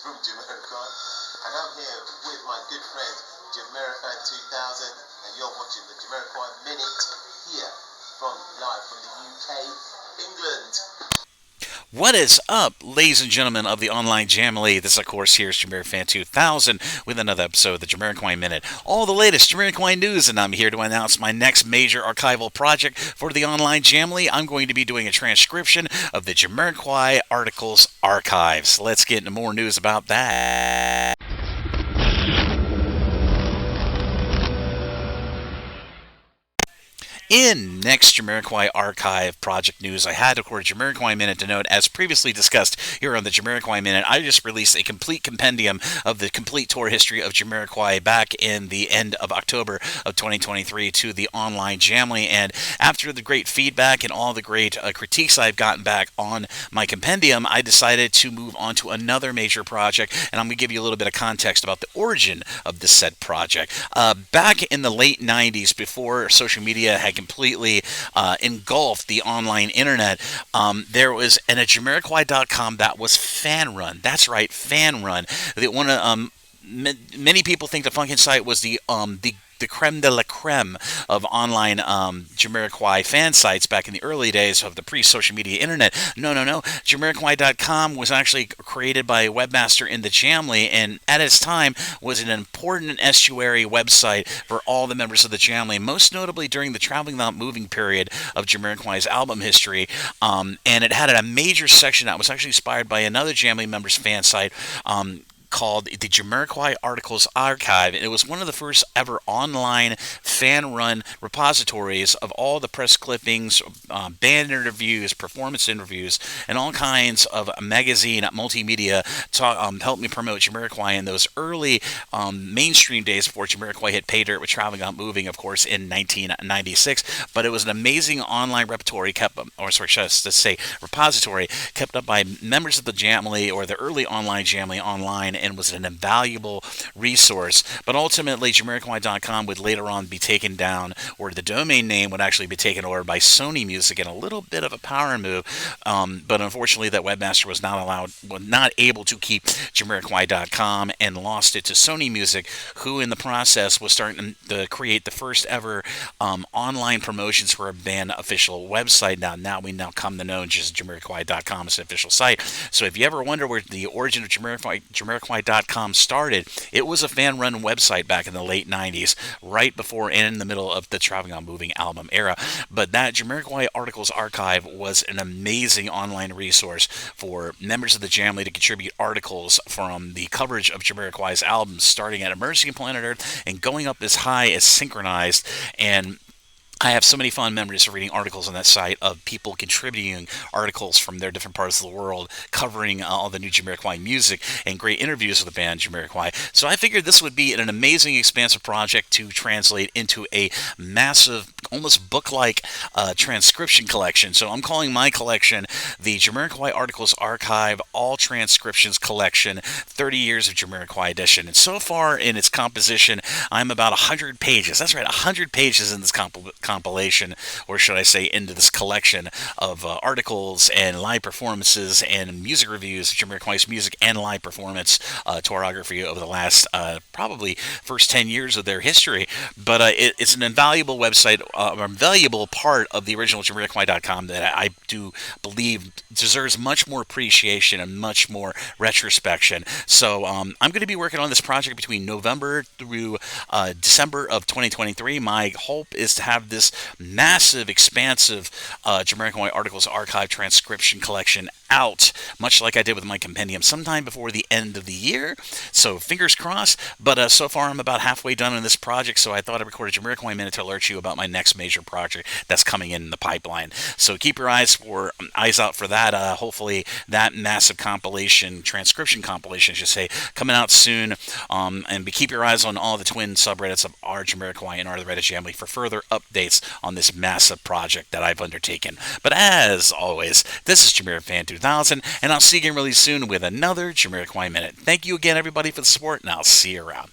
from Jamiroquai, and I'm here with my good friend JamiroFan2000, and you're watching the Jamiroquai Minute here live from the UK, England. What is up, ladies and gentlemen of the online Jamily? This, of course, here is JamiroFan2000 with another episode of the Jamiroquai Minute. All the latest Jamiroquai news, and I'm here to announce my next major archival project for the online Jamily. I'm going to be doing a transcription of the Jamiroquai Articles Archives. Let's get into more news about that. In next Jamiroquai Archive project news, I had to record a Jamiroquai Minute to note, as previously discussed here on the Jamiroquai Minute, I just released a complete compendium of the complete tour history of Jamiroquai back in the end of October of 2023 to the online Jamily, and after the great feedback and all the great critiques I've gotten back on my compendium, I decided to move on to another major project, and I'm going to give you a little bit of context about the origin of this said project. Back in the late 90s, before social media had completely engulfed the online internet, there was a Jamiroquai.com that was fan run. That's right, fan run. Many people think the Funkin' site was the creme de la creme of online Jamiroquai fan sites back in the early days of the pre-social media internet. No. Jamiroquai.com was actually created by a webmaster in the Jamily, and at its time was an important estuary website for all the members of the Jamily, most notably during the Traveling Without Moving period of Jamiroquai's album history. And it had a major section that was actually inspired by another Jamily member's fan site, called the Jamiroquai Articles Archive. It was one of the first ever online fan-run repositories of all the press clippings, band interviews, performance interviews, and all kinds of magazine multimedia to help me promote Jamiroquai in those early mainstream days before Jamiroquai hit pay dirt with Traveling Without Moving, of course, in 1996. But it was an amazing online repository kept up by members of the Jamily, or the early online Jamily online, and was an invaluable resource. But ultimately, Jamiroquai.com would later on be taken down, or the domain name would actually be taken over by Sony Music in a little bit of a power move. But unfortunately, that webmaster was not able to keep Jamiroquai.com and lost it to Sony Music, who in the process was starting to create the first ever online promotions for a band official website. Now we come to know just Jamiroquai.com as an official site. So if you ever wonder where the origin of Jamiroquai.com started, it was a fan-run website back in the late 90s, right before and in the middle of the Traveling Without Moving album era. But that Jamiroquai Articles Archive was an amazing online resource for members of the Jamily to contribute articles from the coverage of Jamiroquai's albums, starting at Emerging Planet Earth and going up as high as Synchronized. And I have so many fond memories of reading articles on that site of people contributing articles from their different parts of the world, covering all the new Jamiroquai music and great interviews with the band Jamiroquai. So I figured this would be an amazing, expansive project to translate into a massive, almost book-like transcription collection. So I'm calling my collection the Jamiroquai Articles Archive All Transcriptions Collection, 30 Years of Jamiroquai Edition. And so far in its composition, I'm about 100 pages. That's right, 100 pages in this compilation, or should I say into this collection of articles and live performances and music reviews of Jamiroquai's music and live performance tourography over the last probably first 10 years of their history. But it's an invaluable website, a valuable part of the original Jamiroquai.com that I do believe deserves much more appreciation and much more retrospection. So I'm going to be working on this project between November through December of 2023. My hope is to have this massive, expansive Jamiroquai Articles Archive transcription collection out, much like I did with my compendium, sometime before the end of the year. So fingers crossed. But so far, I'm about halfway done in this project, so I thought I'd record a Jamiroquai Minute to alert you about my next major project that's coming in the pipeline. So keep your eyes out for that. Hopefully, that massive compilation, transcription compilation, I should say, coming out soon. And keep your eyes on all the twin subreddits of our Jamiroquai and our Reddit Jamily for further updates on this massive project that I've undertaken. But as always, this is JamiroFan2000, and I'll see you again really soon with another Jamiroquai Minute. Thank you again, everybody, for the support, and I'll see you around.